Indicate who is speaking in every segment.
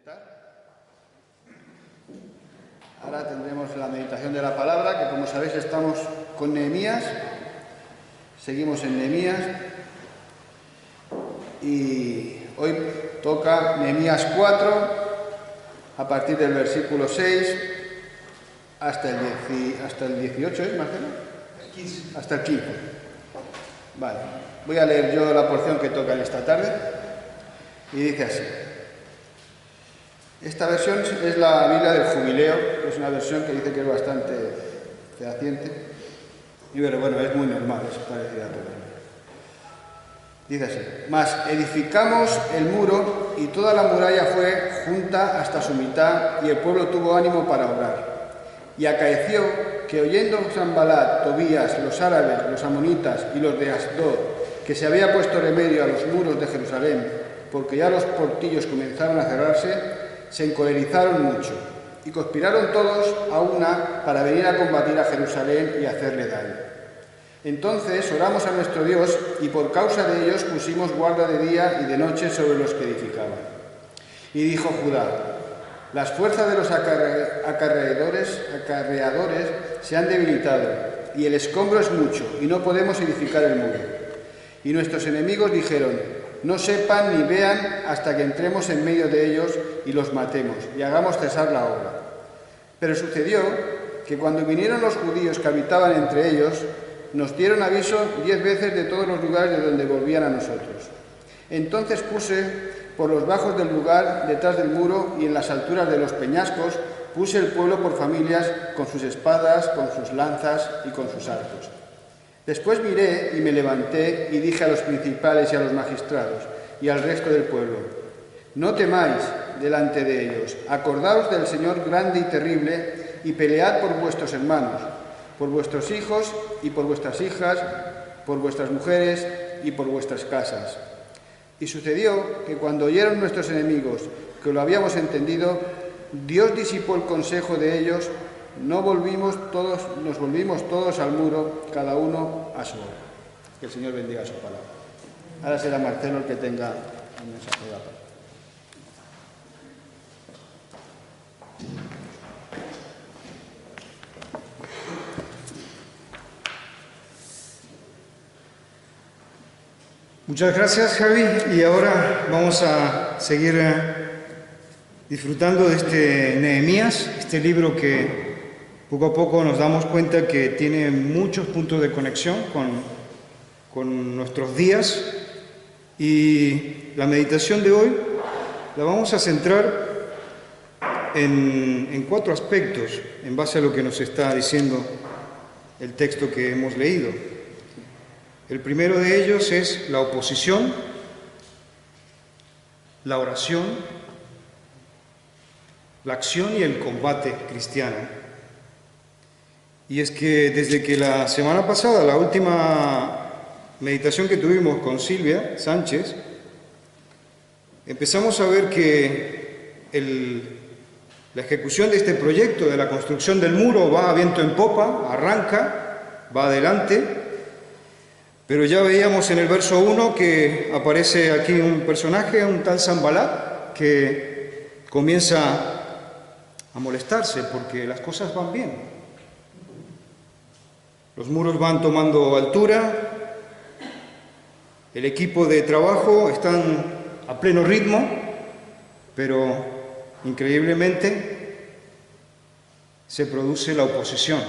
Speaker 1: sentar. Ahora tendremos la meditación de la palabra, que como sabéis estamos con Nehemías. Seguimos en Nehemías. Y hoy toca Nehemías 4, a partir del versículo 6 hasta el 18, ¿es, Marcelo?
Speaker 2: El 15.
Speaker 1: Hasta el 15. Vale. Voy a leer yo la porción que toca en esta tarde. Y dice así. Esta versión es la Biblia del Jubileo, que es una versión que dice que es bastante fehaciente. Y bueno, es muy normal, es parecida a todo. Dice así: mas edificamos el muro y toda la muralla fue junta hasta su mitad y el pueblo tuvo ánimo para obrar. Y acaeció que oyendo Sanbalat, Tobías, los árabes, los amonitas y los de Asdod, que se había puesto remedio a los muros de Jerusalén, porque ya los portillos comenzaron a cerrarse, se encolerizaron mucho y conspiraron todos a una para venir a combatir a Jerusalén y hacerle daño. Entonces oramos a nuestro Dios y por causa de ellos pusimos guarda de día y de noche sobre los que edificaban. Y dijo Judá: las fuerzas de los acarreadores se han debilitado y el escombro es mucho y no podemos edificar el muro. Y nuestros enemigos dijeron: no sepan ni vean hasta que entremos en medio de ellos y los matemos y hagamos cesar la obra. Pero sucedió que cuando vinieron los judíos que habitaban entre ellos, nos dieron aviso 10 veces de todos los lugares de donde volvían a nosotros. Entonces puse por los bajos del lugar, detrás del muro y en las alturas de los peñascos, puse el pueblo por familias, con sus espadas, con sus lanzas y con sus arcos. Después miré y me levanté y dije a los principales y a los magistrados y al resto del pueblo: no temáis delante de ellos, acordaos del Señor grande y terrible y pelead por vuestros hermanos, por vuestros hijos y por vuestras hijas, por vuestras mujeres y por vuestras casas. Y sucedió que cuando oyeron nuestros enemigos que lo habíamos entendido, Dios disipó el consejo de ellos. Nos volvimos todos al muro, cada uno a su obra. Que el Señor bendiga su palabra. Ahora será Marcelo el que tenga el mensaje de la palabra.
Speaker 2: Muchas gracias, Javi. Y ahora vamos a seguir disfrutando de este Nehemías, este libro que poco a poco nos damos cuenta que tiene muchos puntos de conexión con nuestros días. Y la meditación de hoy la vamos a centrar en 4 aspectos en base a lo que nos está diciendo el texto que hemos leído. El primero de ellos es la oposición, la oración, la acción y el combate cristiano. Y es que desde que la semana pasada, la última meditación que tuvimos con Silvia Sánchez, empezamos a ver que la ejecución de este proyecto de la construcción del muro va a viento en popa, arranca, va adelante, pero ya veíamos en el verso 1 que aparece aquí un personaje, un tal Sanbalat, que comienza a molestarse porque las cosas van bien. Los muros van tomando altura, el equipo de trabajo están a pleno ritmo, pero increíblemente se produce la oposición.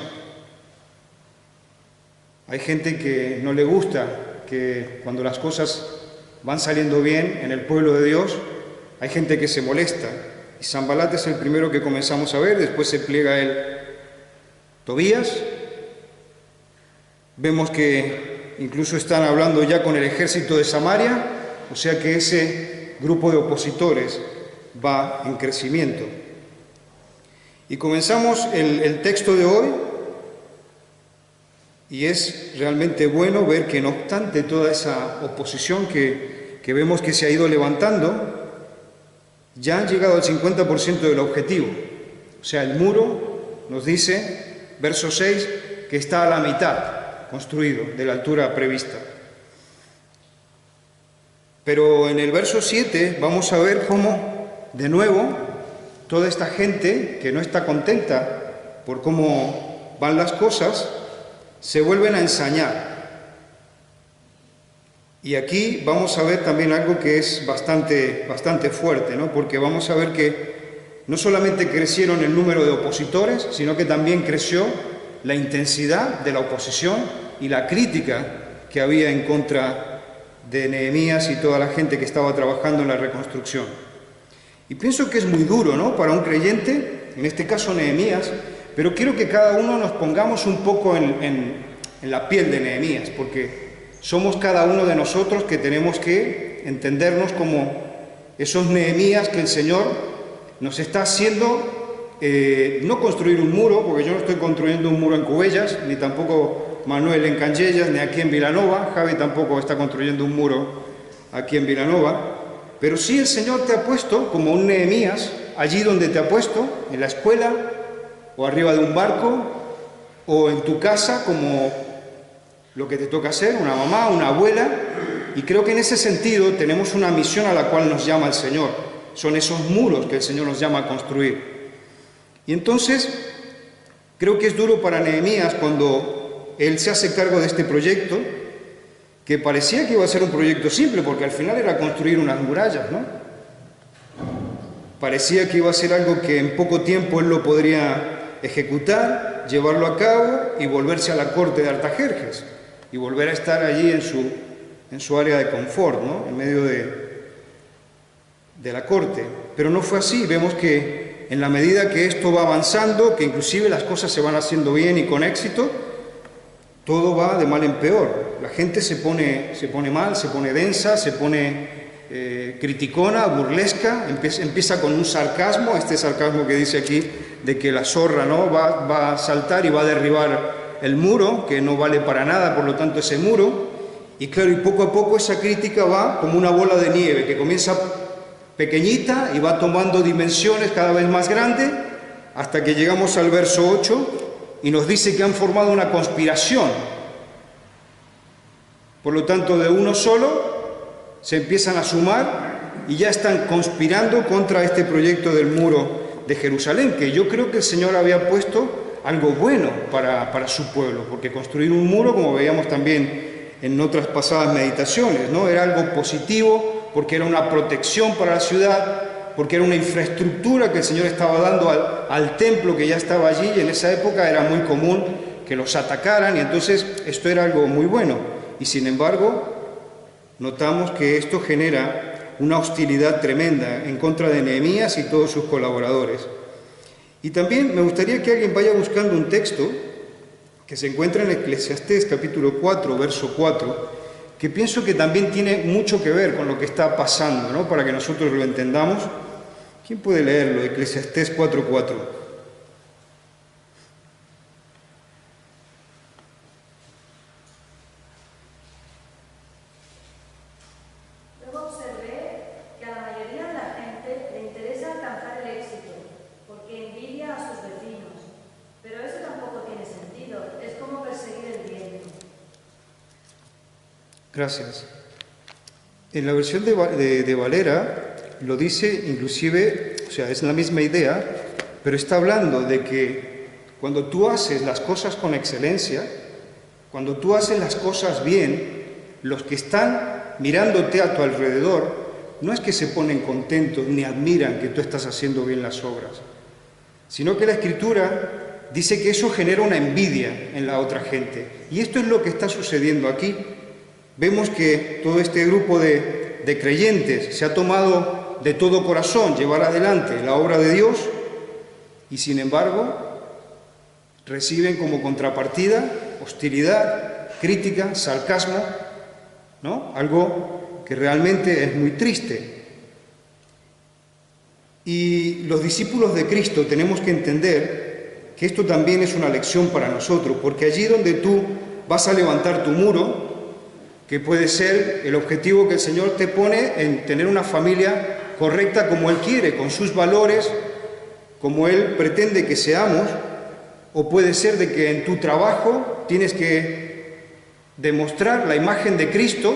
Speaker 2: Hay gente que no le gusta que cuando las cosas van saliendo bien en el pueblo de Dios, hay gente que se molesta. Y Sanbalat es el primero que comenzamos a ver, después se pliega él. Tobías, vemos que incluso están hablando ya con el ejército de Samaria, o sea que ese grupo de opositores va en crecimiento. Y comenzamos el texto de hoy, y es realmente bueno ver que no obstante toda esa oposición que vemos que se ha ido levantando, ya han llegado al 50% del objetivo. O sea, el muro nos dice, verso 6, que está a la mitad construido de la altura prevista. Pero en el verso 7 vamos a ver cómo, de nuevo, toda esta gente que no está contenta por cómo van las cosas, se vuelven a ensañar. Y aquí vamos a ver también algo que es bastante fuerte, ¿no? Porque vamos a ver que no solamente crecieron el número de opositores, sino que también creció la intensidad de la oposición y la crítica que había en contra de Nehemías y toda la gente que estaba trabajando en la reconstrucción. Y pienso que es muy duro, ¿no?, para un creyente, en este caso Nehemías, pero quiero que cada uno nos pongamos un poco en la piel de Nehemías, porque somos cada uno de nosotros que tenemos que entendernos como esos Nehemías que el Señor nos está haciendo, no construir un muro, porque yo no estoy construyendo un muro en Cubellas, ni tampoco Manuel en Canyellas, ni aquí en Vilanova. Javi tampoco está construyendo un muro aquí en Vilanova, pero sí el Señor te ha puesto como un Nehemías allí donde te ha puesto, en la escuela, o arriba de un barco, o en tu casa como lo que te toca hacer, una mamá, una abuela, y creo que en ese sentido tenemos una misión a la cual nos llama el Señor. Son esos muros que el Señor nos llama a construir. Y entonces, creo que es duro para Nehemías cuando él se hace cargo de este proyecto, que parecía que iba a ser un proyecto simple, porque al final era construir unas murallas, ¿no? Parecía que iba a ser algo que en poco tiempo él lo podría ejecutar, llevarlo a cabo y volverse a la corte de Artajerjes y volver a estar allí en su área de confort, ¿no?, en medio de la corte. Pero no fue así. Vemos que en la medida que esto va avanzando, que inclusive las cosas se van haciendo bien y con éxito, todo va de mal en peor. La gente se pone mal, se pone densa, se pone criticona, burlesca, empieza con un sarcasmo, este sarcasmo que dice aquí, de que la zorra, ¿no?, va a saltar y va a derribar el muro, que no vale para nada, por lo tanto, ese muro. Y claro, y poco a poco esa crítica va como una bola de nieve, que comienza pequeñita y va tomando dimensiones cada vez más grandes, hasta que llegamos al verso 8, y nos dice que han formado una conspiración. Por lo tanto, de uno solo se empiezan a sumar y ya están conspirando contra este proyecto del muro de Jerusalén, que yo creo que el Señor había puesto algo bueno para su pueblo, porque construir un muro, como veíamos también en otras pasadas meditaciones, ¿no?, era algo positivo, porque era una protección para la ciudad, porque era una infraestructura que el Señor estaba dando al templo que ya estaba allí, y en esa época era muy común que los atacaran, y entonces esto era algo muy bueno. Y sin embargo, notamos que esto genera una hostilidad tremenda en contra de Nehemías y todos sus colaboradores. Y también me gustaría que alguien vaya buscando un texto que se encuentra en Eclesiastés capítulo 4, verso 4, que pienso que también tiene mucho que ver con lo que está pasando, ¿no?, para que nosotros lo entendamos. ¿Quién puede leerlo? Eclesiastés 4:4. Gracias. En la versión de Valera lo dice inclusive, o sea, es la misma idea, pero está hablando de que cuando tú haces las cosas con excelencia, cuando tú haces las cosas bien, los que están mirándote a tu alrededor no es que se ponen contentos ni admiran que tú estás haciendo bien las obras, sino que la Escritura dice que eso genera una envidia en la otra gente. Y esto es lo que está sucediendo aquí. Vemos que todo este grupo de creyentes se ha tomado de todo corazón llevar adelante la obra de Dios, y sin embargo reciben como contrapartida hostilidad, crítica, sarcasmo, ¿no?, algo que realmente es muy triste. Y los discípulos de Cristo tenemos que entender que esto también es una lección para nosotros, porque allí donde tú vas a levantar tu muro, que puede ser el objetivo que el Señor te pone en tener una familia correcta como Él quiere, con sus valores, como Él pretende que seamos, o puede ser de que en tu trabajo tienes que demostrar la imagen de Cristo,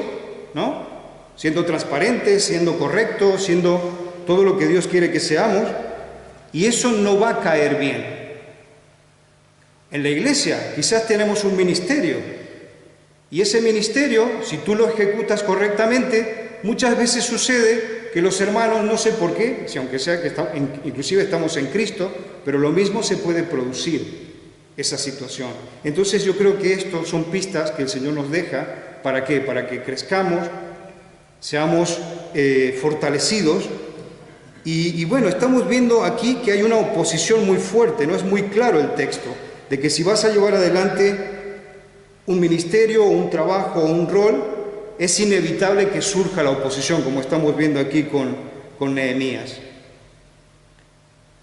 Speaker 2: ¿no?, siendo transparente, siendo correcto, siendo todo lo que Dios quiere que seamos. Y eso no va a caer bien. En la iglesia quizás tenemos un ministerio, y ese ministerio, si tú lo ejecutas correctamente, muchas veces sucede que los hermanos, no sé por qué, si aunque sea que inclusive estamos en Cristo, pero lo mismo se puede producir esa situación. Entonces yo creo que esto son pistas que el Señor nos deja. ¿Para qué? Para que crezcamos, seamos fortalecidos. Y bueno, estamos viendo aquí que hay una oposición muy fuerte, no es muy claro el texto, de que si vas a llevar adelante un ministerio, un trabajo, un rol, es inevitable que surja la oposición, como estamos viendo aquí con Nehemías.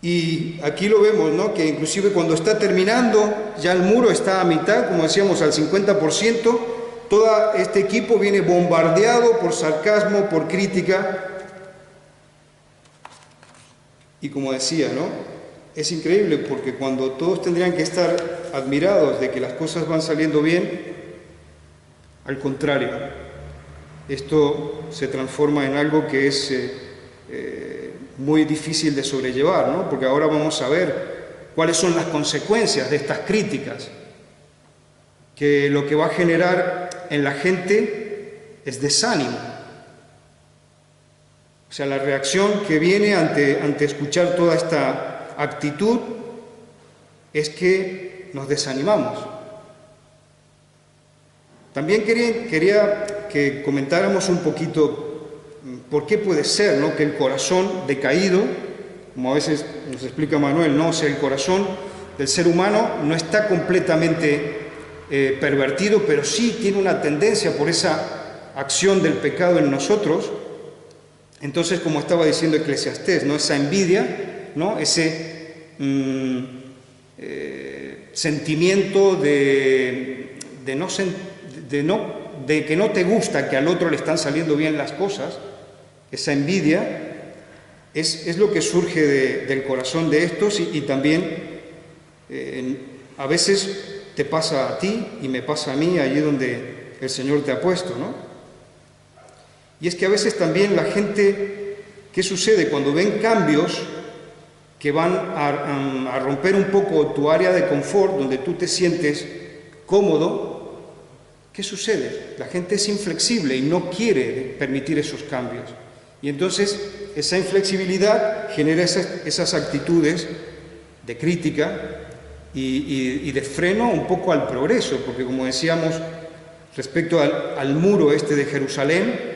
Speaker 2: Y aquí lo vemos, ¿no? Que inclusive cuando está terminando, ya el muro está a mitad, como decíamos, al 50%, todo este equipo viene bombardeado por sarcasmo, por crítica. Y como decía, ¿no? Es increíble porque cuando todos tendrían que estar admirados de que las cosas van saliendo bien, al contrario, esto se transforma en algo que es muy difícil de sobrellevar, ¿no? Porque ahora vamos a ver cuáles son las consecuencias de estas críticas, que lo que va a generar en la gente es desánimo. O sea, la reacción que viene ante escuchar toda esta actitud es que nos desanimamos. También quería que comentáramos un poquito por qué puede ser, ¿no?, que el corazón decaído, como a veces nos explica Manuel, ¿no? O sea, el corazón del ser humano no está completamente pervertido, pero sí tiene una tendencia por esa acción del pecado en nosotros. Entonces, como estaba diciendo Eclesiastés, ¿no?, esa envidia, ¿no?, ese sentimiento de que no te gusta que al otro le están saliendo bien las cosas, esa envidia, es lo que surge del corazón de estos y también a veces te pasa a ti y me pasa a mí allí donde el Señor te ha puesto, ¿no? Y es que a veces también la gente, ¿qué sucede? Cuando ven cambios que van a romper un poco tu área de confort, donde tú te sientes cómodo, ¿qué sucede? La gente es inflexible y no quiere permitir esos cambios. Y entonces esa inflexibilidad genera esas actitudes de crítica y de freno un poco al progreso, porque como decíamos, respecto al muro este de Jerusalén,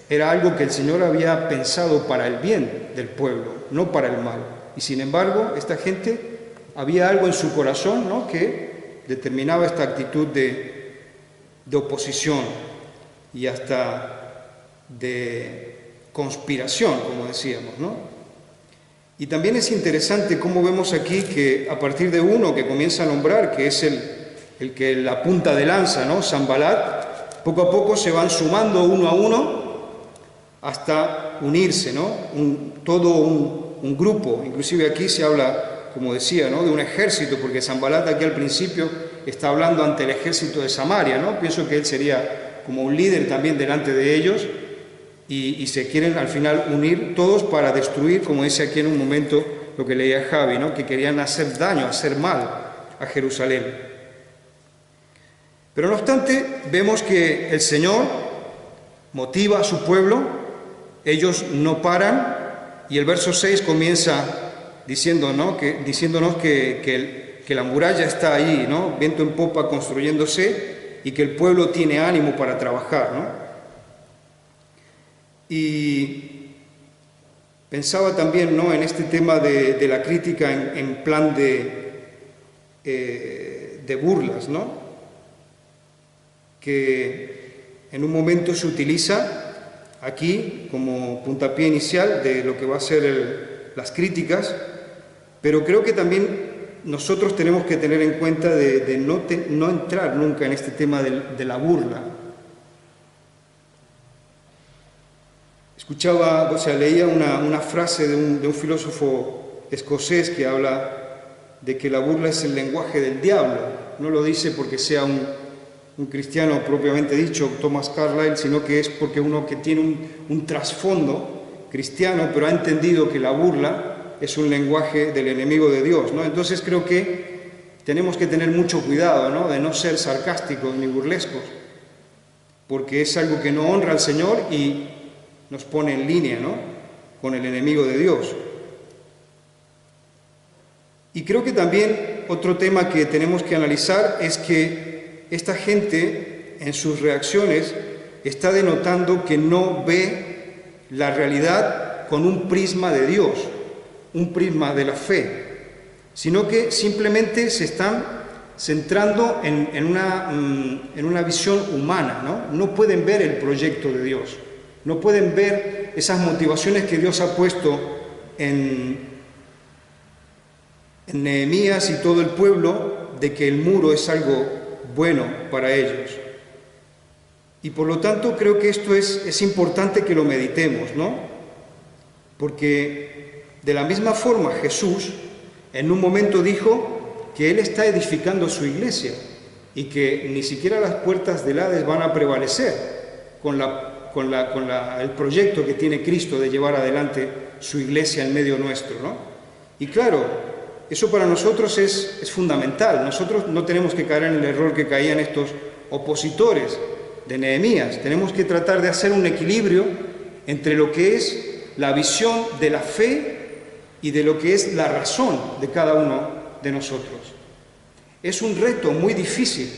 Speaker 2: era algo que el Señor había pensado para el bien del pueblo, no para el mal. Y sin embargo, esta gente, había algo en su corazón, ¿no?, que determinaba esta actitud de oposición y hasta de conspiración, como decíamos, ¿no? Y también es interesante cómo vemos aquí que a partir de uno que comienza a nombrar, que es el que la punta de lanza, ¿no?, Sanbalat, poco a poco se van sumando uno a uno hasta unirse, ¿no? Todo un grupo. Inclusive aquí se habla, como decía, ¿no?, de un ejército, porque Sanbalat aquí al principio está hablando ante el ejército de Samaria, ¿no? Pienso que él sería como un líder también delante de ellos y se quieren al final unir todos para destruir, como dice aquí en un momento lo que leía Javi, ¿no?, que querían hacer daño, hacer mal a Jerusalén. Pero no obstante, vemos que el Señor motiva a su pueblo. Ellos no paran, y el verso 6 comienza diciéndonos que la muralla está ahí, ¿no?, viento en popa construyéndose, y que el pueblo tiene ánimo para trabajar, ¿no? Y pensaba también, ¿no?, en este tema de la crítica en plan de burlas, ¿no?, que en un momento se utiliza aquí como puntapié inicial de lo que va a ser las críticas, pero creo que también nosotros tenemos que tener en cuenta de no entrar nunca en este tema de la burla. Leía una frase de un filósofo escocés que habla de que la burla es el lenguaje del diablo. No lo dice porque sea un cristiano propiamente dicho, Thomas Carlyle, sino que es porque uno que tiene un trasfondo cristiano, pero ha entendido que la burla es un lenguaje del enemigo de Dios, ¿no? Entonces creo que tenemos que tener mucho cuidado, ¿no?, de no ser sarcásticos ni burlescos, porque es algo que no honra al Señor y nos pone en línea, ¿no?, con el enemigo de Dios. Y creo que también otro tema que tenemos que analizar es que esta gente en sus reacciones está denotando que no ve la realidad con un prisma de Dios, un prisma de la fe, sino que simplemente se están centrando en una visión humana, ¿no? No pueden ver el proyecto de Dios, no pueden ver esas motivaciones que Dios ha puesto en Nehemías y todo el pueblo, de que el muro es algo bueno para ellos. Y por lo tanto creo que esto es importante que lo meditemos, ¿no? Porque de la misma forma Jesús en un momento dijo que Él está edificando su iglesia y que ni siquiera las puertas del Hades van a prevalecer con el proyecto que tiene Cristo de llevar adelante su iglesia en medio nuestro, ¿no? Y claro, eso para nosotros es fundamental. Nosotros no tenemos que caer en el error que caían estos opositores de Nehemías. Tenemos que tratar de hacer un equilibrio entre lo que es la visión de la fe y de lo que es la razón de cada uno de nosotros. Es un reto muy difícil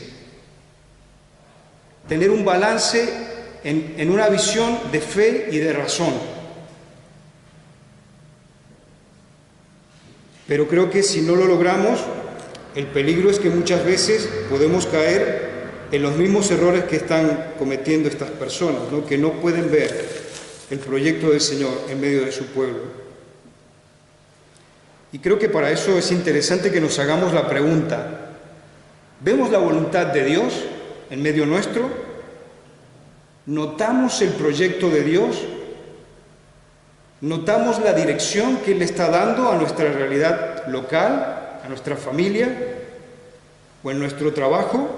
Speaker 2: tener un balance en una visión de fe y de razón. Pero creo que si no lo logramos, el peligro es que muchas veces podemos caer en los mismos errores que están cometiendo estas personas, ¿no?, que no pueden ver el proyecto del Señor en medio de su pueblo. Y creo que para eso es interesante que nos hagamos la pregunta: ¿vemos la voluntad de Dios en medio nuestro? ¿Notamos el proyecto de Dios? ¿Notamos la dirección que Él está dando a nuestra realidad local, a nuestra familia o en nuestro trabajo?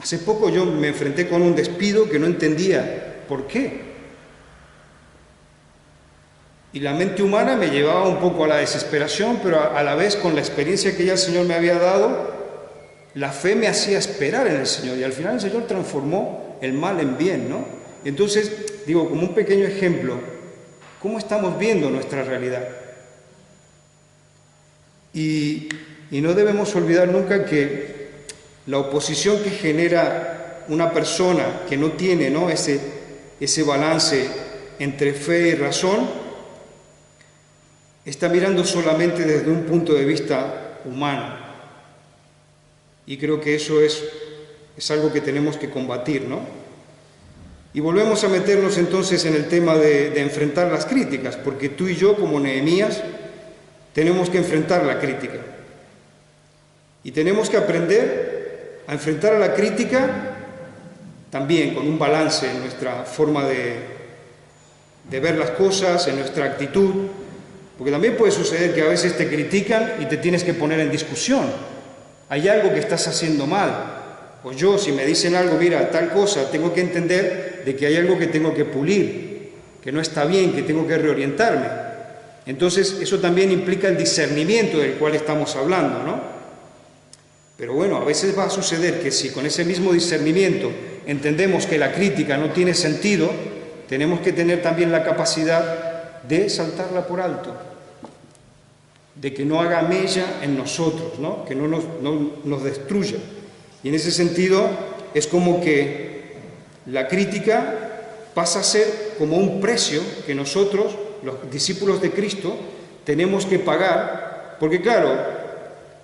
Speaker 2: Hace poco yo me enfrenté con un despido que no entendía por qué. Y la mente humana me llevaba un poco a la desesperación, pero a la vez, con la experiencia que ya el Señor me había dado, la fe me hacía esperar en el Señor. Y al final el Señor transformó el mal en bien, ¿no? Entonces, digo, como un pequeño ejemplo, ¿cómo estamos viendo nuestra realidad? Y no debemos olvidar nunca que la oposición que genera una persona que no tiene, ¿no?, ese balance entre fe y razón, está mirando solamente desde un punto de vista humano. Y creo que eso es algo que tenemos que combatir, ¿no? Y volvemos a meternos entonces en el tema de enfrentar las críticas, porque tú y yo, como Nehemías, tenemos que enfrentar la crítica. Y tenemos que aprender a enfrentar a la crítica también con un balance en nuestra forma de ver las cosas, en nuestra actitud. Porque también puede suceder que a veces te critican y te tienes que poner en discusión. Hay algo que estás haciendo mal. Pues yo, si me dicen algo, mira, tal cosa, tengo que entender de que hay algo que tengo que pulir, que no está bien, que tengo que reorientarme. Entonces, eso también implica el discernimiento del cual estamos hablando, ¿no? Pero bueno, a veces va a suceder que si con ese mismo discernimiento entendemos que la crítica no tiene sentido, tenemos que tener también la capacidad de saltarla por alto, de que no haga mella en nosotros, ¿no?, que no nos destruya. Y en ese sentido es como que la crítica pasa a ser como un precio que nosotros, los discípulos de Cristo, tenemos que pagar, porque claro,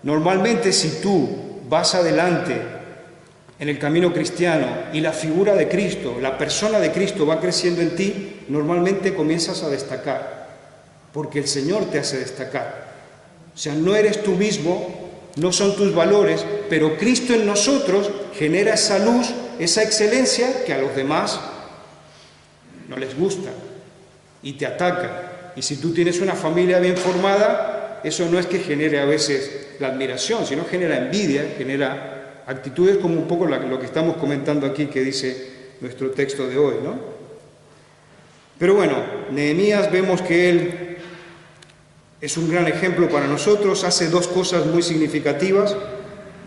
Speaker 2: normalmente si tú vas adelante en el camino cristiano y la figura de Cristo, la persona de Cristo va creciendo en ti, normalmente comienzas a destacar, porque el Señor te hace destacar. O sea, no eres tú mismo, no son tus valores, pero Cristo en nosotros genera esa luz, esa excelencia que a los demás no les gusta y te ataca. Y si tú tienes una familia bien formada, eso no es que genere a veces la admiración, sino genera envidia, genera actitudes como un poco lo que estamos comentando aquí, que dice nuestro texto de hoy, ¿no? Pero bueno, Nehemías vemos que él es un gran ejemplo para nosotros, hace dos cosas muy significativas.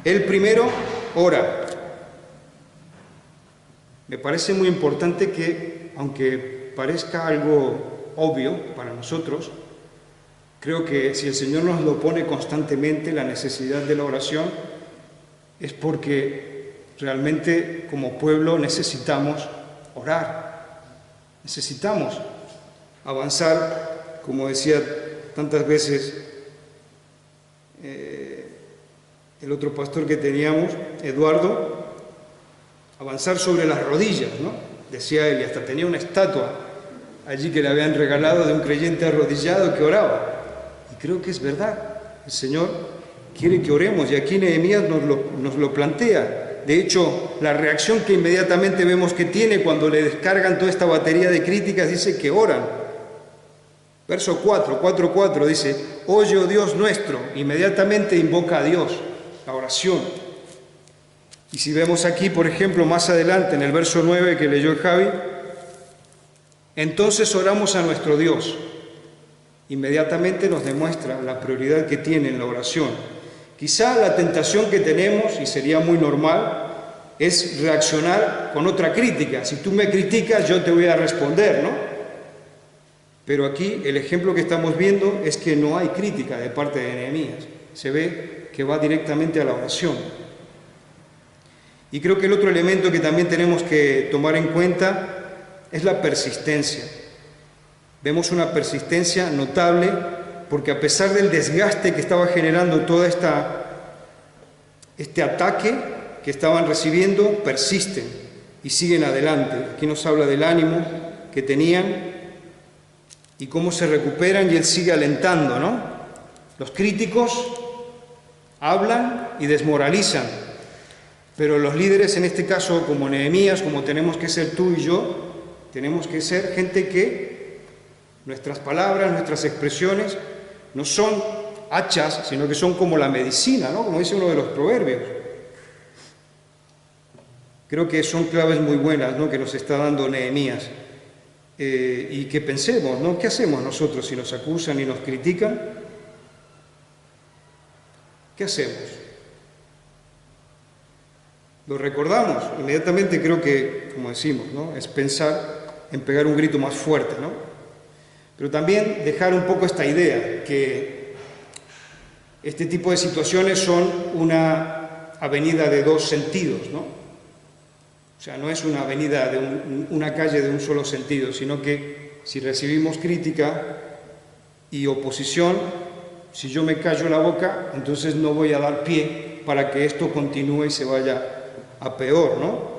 Speaker 2: Él primero ora. Me parece muy importante que, aunque parezca algo obvio para nosotros, creo que si el Señor nos lo pone constantemente, la necesidad de la oración, es porque realmente como pueblo necesitamos orar, necesitamos avanzar, como decía tantas veces el otro pastor que teníamos, Eduardo, avanzar sobre las rodillas, ¿no? Decía él, y hasta tenía una estatua allí que le habían regalado de un creyente arrodillado que oraba. Y creo que es verdad, el Señor quiere que oremos, y aquí Nehemías nos lo plantea. De hecho, la reacción que inmediatamente vemos que tiene cuando le descargan toda esta batería de críticas, dice que oran. Verso 4 dice, oye, oh Dios nuestro, inmediatamente invoca a Dios, la oración. Y si vemos aquí, por ejemplo, más adelante en el verso 9 que leyó Javi, entonces oramos a nuestro Dios. Inmediatamente nos demuestra la prioridad que tiene en la oración. Quizá la tentación que tenemos, y sería muy normal, es reaccionar con otra crítica. Si tú me criticas, yo te voy a responder, ¿no? Pero aquí el ejemplo que estamos viendo es que no hay crítica de parte de Nehemías. Se ve que va directamente a la oración. Y creo que el otro elemento que también tenemos que tomar en cuenta es la persistencia. Vemos una persistencia notable porque a pesar del desgaste que estaba generando todo este ataque que estaban recibiendo, persisten y siguen adelante. Aquí nos habla del ánimo que tenían y cómo se recuperan, y él sigue alentando, ¿no? Los críticos hablan y desmoralizan, pero los líderes, en este caso como Nehemías, como tenemos que ser tú y yo, tenemos que ser gente que nuestras palabras, nuestras expresiones no son hachas, sino que son como la medicina, ¿no? Como dice uno de los proverbios. Creo que son claves muy buenas, ¿no?, que nos está dando Nehemías. Y que pensemos, ¿no? ¿Qué hacemos nosotros si nos acusan y nos critican? ¿Qué hacemos? ¿Lo recordamos? Inmediatamente creo que, como decimos, ¿no?, es pensar en pegar un grito más fuerte, ¿no? Pero también dejar un poco esta idea, que este tipo de situaciones son una avenida de dos sentidos, ¿no? O sea, no es una avenida de una calle de un solo sentido, sino que si recibimos crítica y oposición, si yo me callo la boca, entonces no voy a dar pie para que esto continúe y se vaya a peor, ¿no?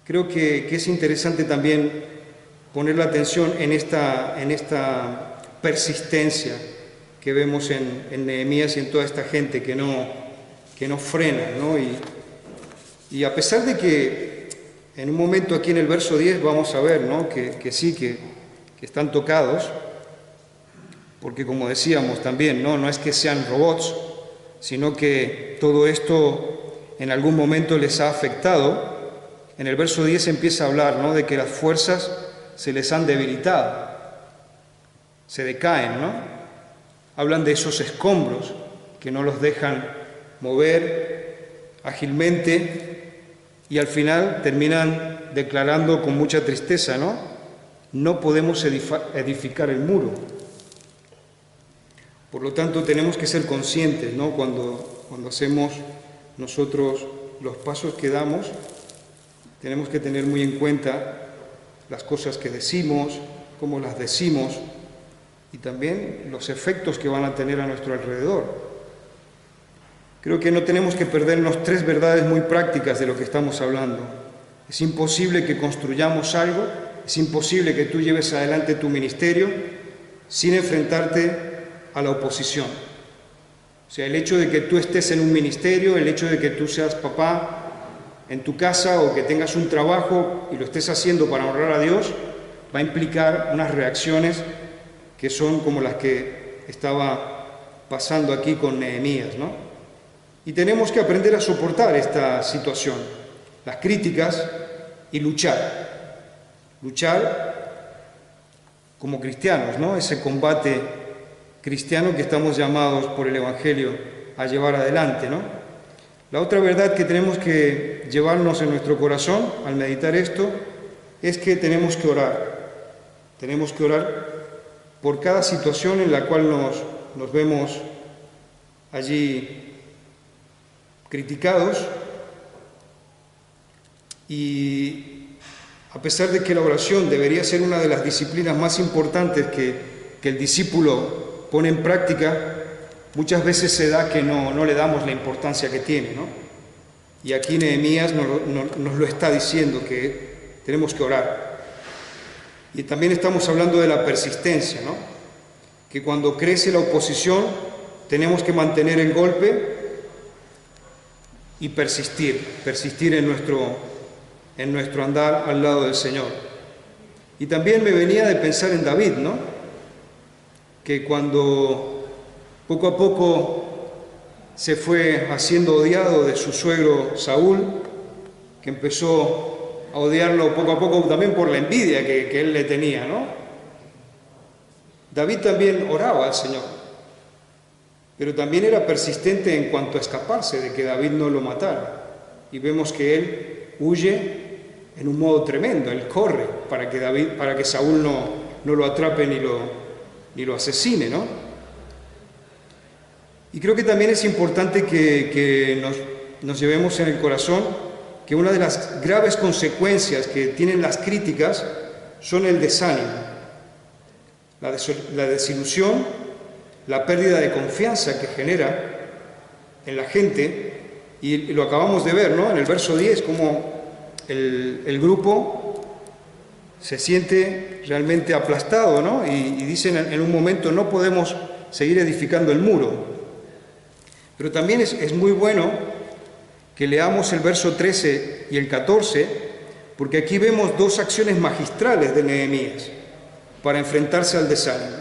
Speaker 2: Creo que es interesante también poner la atención en esta persistencia que vemos en Nehemías y en toda esta gente que no frena, ¿no? Y a pesar de que en un momento aquí en el verso 10 vamos a ver, ¿no?, que sí, que están tocados, porque como decíamos también, no es que sean robots, sino que todo esto en algún momento les ha afectado. En el verso 10 empieza a hablar, ¿no?, de que las fuerzas se les han debilitado, se decaen, ¿no? Hablan de esos escombros que no los dejan mover ágilmente, y al final terminan declarando con mucha tristeza, ¿no? No podemos edificar el muro. Por lo tanto, tenemos que ser conscientes, ¿no?, cuando hacemos nosotros los pasos que damos, tenemos que tener muy en cuenta las cosas que decimos, cómo las decimos, y también los efectos que van a tener a nuestro alrededor. Creo que no tenemos que perdernos tres verdades muy prácticas de lo que estamos hablando. Es imposible que construyamos algo, es imposible que tú lleves adelante tu ministerio sin enfrentarte a la oposición. O sea, el hecho de que tú estés en un ministerio, el hecho de que tú seas papá en tu casa o que tengas un trabajo y lo estés haciendo para honrar a Dios, va a implicar unas reacciones que son como las que estaba pasando aquí con Nehemías, ¿no? Y tenemos que aprender a soportar esta situación. las críticas y luchar como cristianos, ¿no? Ese combate cristiano que estamos llamados por el Evangelio a llevar adelante, ¿no? La otra verdad que tenemos que llevarnos en nuestro corazón al meditar esto es que tenemos que orar por cada situación en la cual nos vemos allí criticados, y a pesar de que la oración debería ser una de las disciplinas más importantes que el discípulo pone en práctica, muchas veces se da que no le damos la importancia que tiene, ¿no? Y aquí Nehemías nos lo está diciendo, que tenemos que orar. Y también estamos hablando de la persistencia, ¿no? Que cuando crece la oposición tenemos que mantener el golpe y persistir en nuestro andar al lado del Señor. Y también me venía de pensar en David, ¿no? Que cuando poco a poco se fue haciendo odiado de su suegro Saúl, que empezó a odiarlo poco a poco también por la envidia que él le tenía, ¿no? David también oraba al Señor, pero también era persistente en cuanto a escaparse de que David no lo matara. Y vemos que él huye en un modo tremendo, él corre para que Saúl no lo atrape ni lo asesine, ¿no? Y creo que también es importante que nos llevemos en el corazón que una de las graves consecuencias que tienen las críticas son el desánimo, la desilusión, la pérdida de confianza que genera en la gente, y lo acabamos de ver, ¿no? En el verso 10, como el grupo se siente realmente aplastado, ¿no? Y dicen en un momento, no podemos seguir edificando el muro. Pero también es muy bueno que leamos el verso 13 y el 14, porque aquí vemos dos acciones magistrales de Nehemías para enfrentarse al desánimo.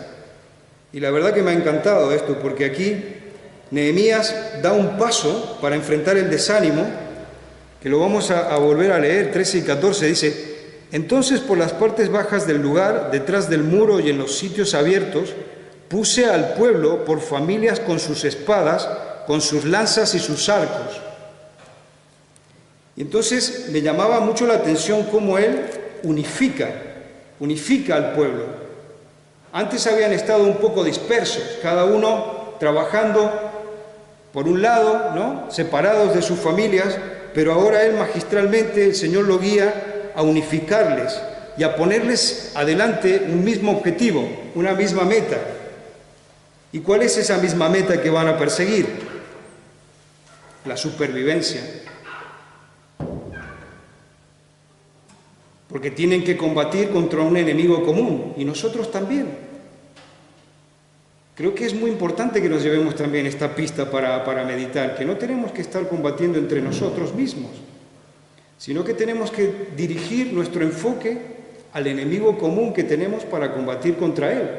Speaker 2: Y la verdad que me ha encantado esto, porque aquí Nehemías da un paso para enfrentar el desánimo, que lo vamos a volver a leer, 13 y 14, dice: entonces por las partes bajas del lugar, detrás del muro y en los sitios abiertos, puse al pueblo por familias con sus espadas, con sus lanzas y sus arcos. Y entonces me llamaba mucho la atención cómo él unifica al pueblo. Antes habían estado un poco dispersos, cada uno trabajando por un lado, ¿no? Separados de sus familias, pero ahora él magistralmente, el Señor lo guía a unificarles y a ponerles adelante un mismo objetivo, una misma meta. ¿Y cuál es esa misma meta que van a perseguir? La supervivencia. Porque tienen que combatir contra un enemigo común, y nosotros también. Creo que es muy importante que nos llevemos también esta pista para meditar, que no tenemos que estar combatiendo entre nosotros mismos, sino que tenemos que dirigir nuestro enfoque al enemigo común que tenemos para combatir contra él.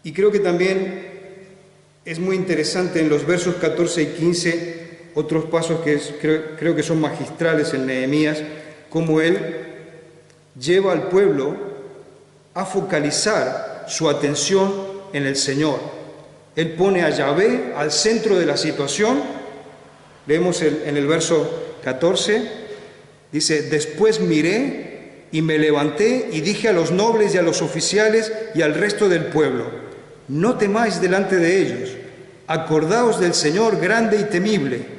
Speaker 2: Y creo que también es muy interesante en los versos 14 y 15, otros pasos que creo que son magistrales en Nehemías, cómo él lleva al pueblo a focalizar su atención en el Señor. Él pone a Yahvé al centro de la situación. Leemos en el verso 14, dice: después miré y me levanté y dije a los nobles y a los oficiales y al resto del pueblo: no temáis delante de ellos, acordaos del Señor grande y temible,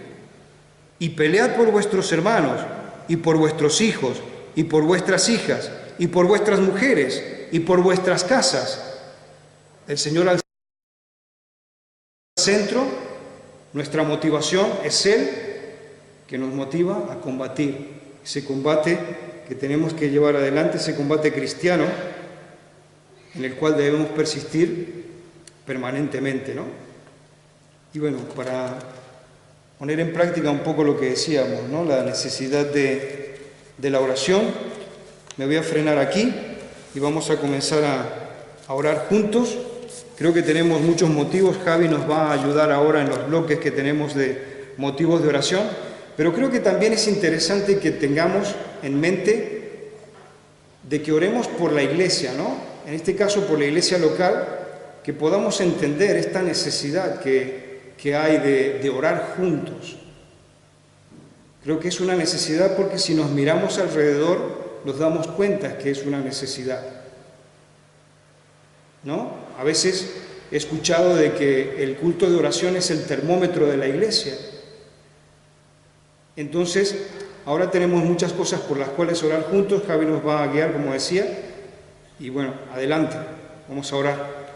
Speaker 2: y pelead por vuestros hermanos, y por vuestros hijos, y por vuestras hijas, y por vuestras mujeres, y por vuestras casas. El Señor al centro, nuestra motivación es Él, que nos motiva a combatir. Ese combate que tenemos que llevar adelante, ese combate cristiano, en el cual debemos persistir permanentemente, ¿no? Y bueno, para poner en práctica un poco lo que decíamos, ¿no? La necesidad de la oración, me voy a frenar aquí y vamos a comenzar a orar juntos. Creo que tenemos muchos motivos. Javi nos va a ayudar ahora en los bloques que tenemos de motivos de oración, pero creo que también es interesante que tengamos en mente de que oremos por la iglesia, ¿no? En este caso por la iglesia local, que podamos entender esta necesidad que hay de orar juntos. Creo que es una necesidad porque si nos miramos alrededor nos damos cuenta que es una necesidad, ¿no? A veces he escuchado de que el culto de oración es el termómetro de la iglesia. Entonces, ahora tenemos muchas cosas por las cuales orar juntos. Javi nos va a guiar, como decía, y bueno, adelante, vamos a orar.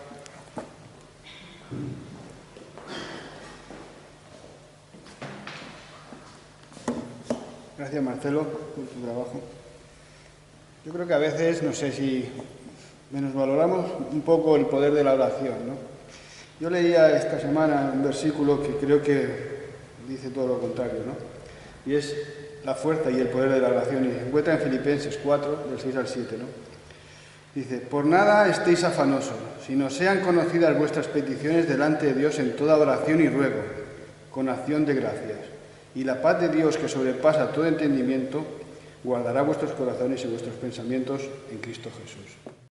Speaker 1: Gracias, Marcelo, por tu trabajo. Yo creo que a veces, no sé si menosvaloramos un poco el poder de la oración, ¿no? Yo leía esta semana un versículo que creo que dice todo lo contrario, ¿no? Y es la fuerza y el poder de la oración, y se encuentra en Filipenses 4, del 6 al 7, ¿no? Dice, por nada estéis afanosos, sino sean conocidas vuestras peticiones delante de Dios en toda oración y ruego, con acción de gracias. Y la paz de Dios, que sobrepasa todo entendimiento, guardará vuestros corazones y vuestros pensamientos en Cristo Jesús.